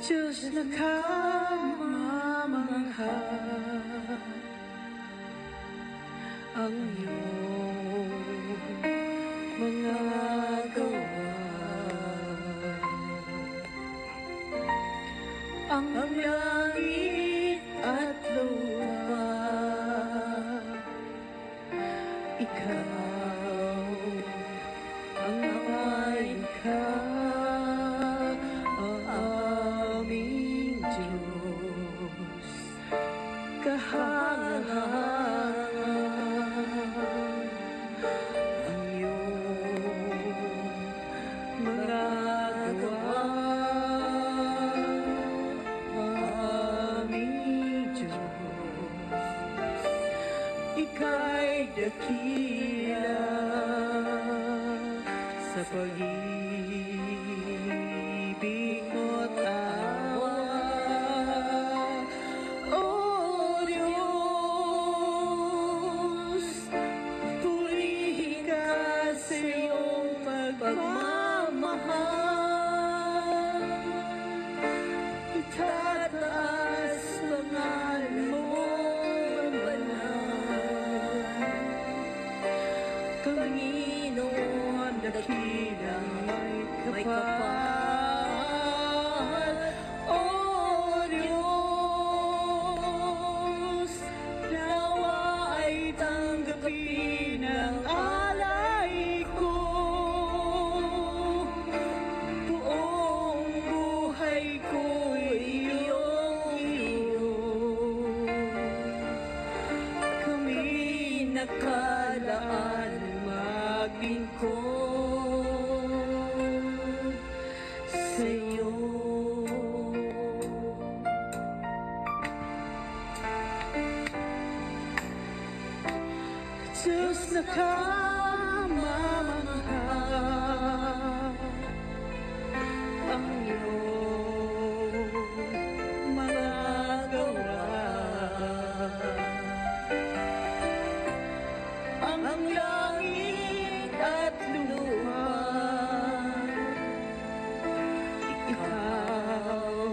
Diyos na kamamangha, ang iyong mga gawa, ang langit at lupa, ikaw ang malikha, aming Diyos, kahangahan, ang iyong mga gawa, aming Diyos, ika'y dakila sa pag-ibig mo't awa. O Diyos, purihin ka sa iyong pagmamahal, itataas pangalan mo ang banal. Panginoon, dakilang may kapal. O Diyos, nawa ay tanggapin ang alay ko. Buong buhay ko'y iyong kami nakalaan maglingkod sa iyo. Diyos na kamamangha, ang iyong mga gawa, ang langit at lupa, ikaw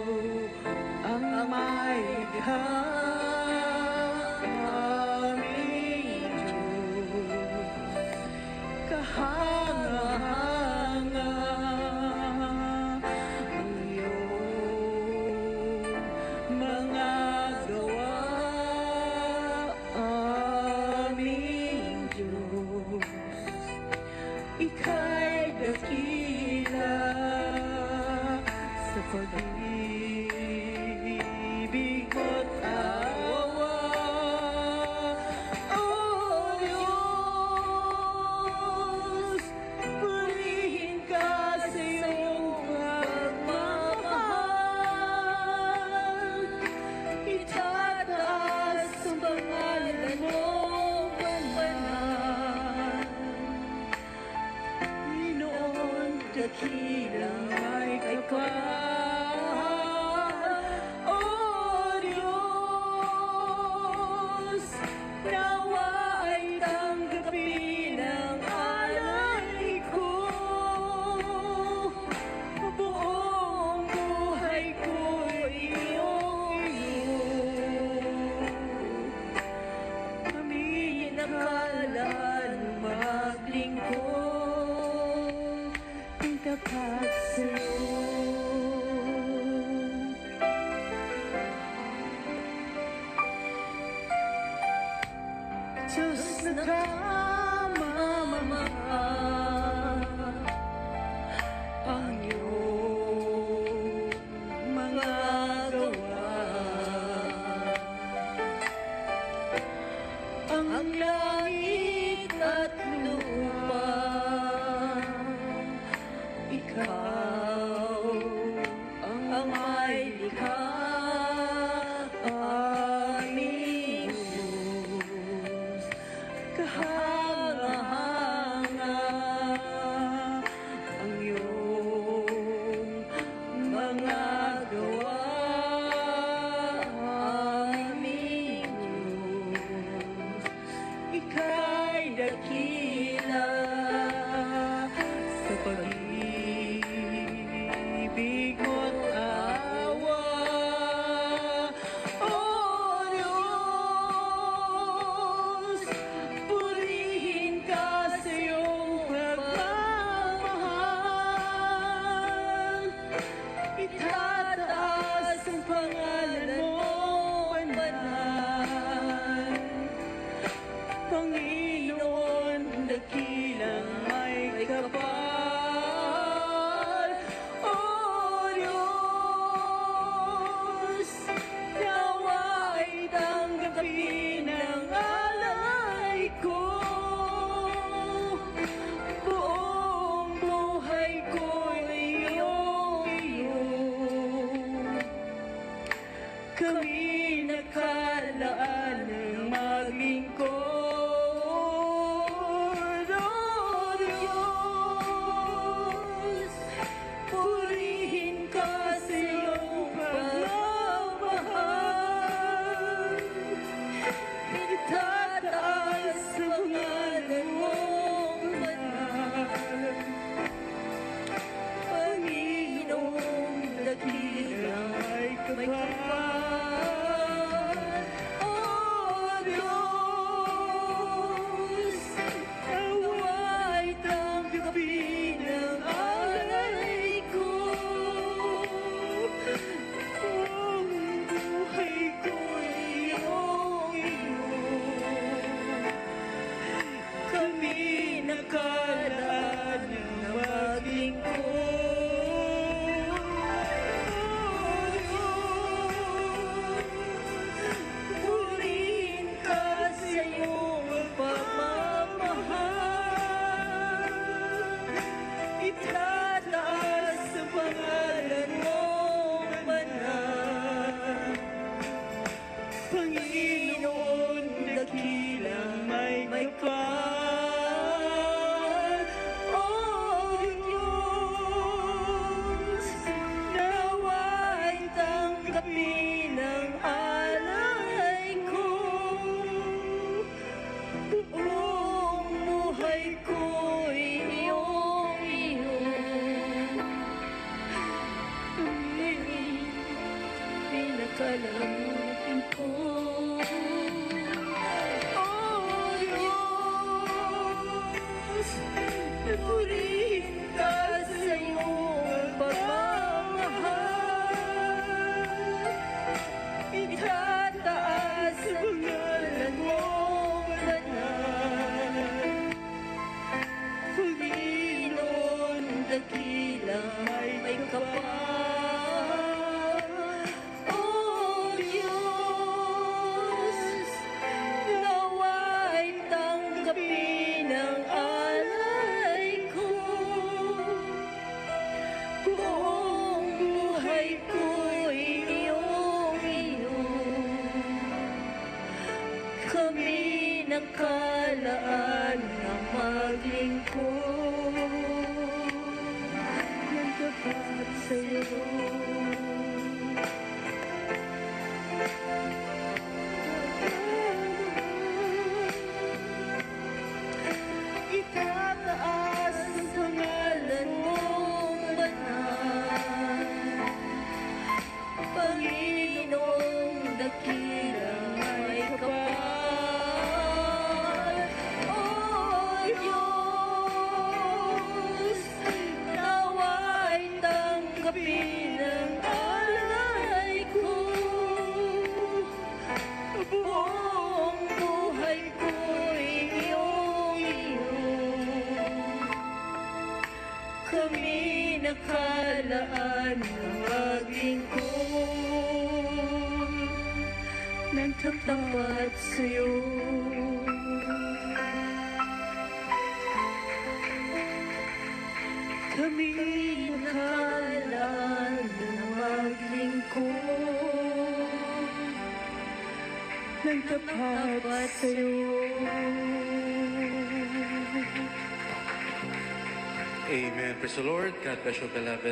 ang may likha, aming Diyos, kahanga-hanga, ang iyong mga gawa, aming Diyos, ika'y dakila sa pag-ibig mo't awa. O Diyos, purihin ka sa iyong pagmamahal, itataas ang pangalan mo banal. Panginoon, dakilang may kapal. O Diyos, nawa ay tanggapin ang alay ko. Buong buhay ko'y iyong kami nakalaan maglingkod, tapat sa'yo. Diyos na kamamangha, ang iyong mga gawa, ang langit at lupa, ikaw ang may likha, aming Diyos, kahanga-hanga, ang iyong mga gawa, aming Diyos, ika'y dakila sa pag-ibig Purihin ka sa iyong pagmamahal. Itataas ang ngalan mo, banal. Panginoon, dakila may kapal. O Diyos, nawa'y tanggapin ang alay ko. Buong buhay ko'y iyong-iyo. Kami nakalaan na maglingkod ng tapat sa'yo. Itataas ang pangalan mong banal. Panginoong dakila may kapal. O Diyos, nawa'y tanggapin ang alay ko. Buong buhay ko'y iyong-iyo. Kami nakalaan na maglingkod ng tapat sa'yo. Kami nakalaan na maglingkod ng tapat sa'yo. Amen. Praise the Lord. God bless you, beloved.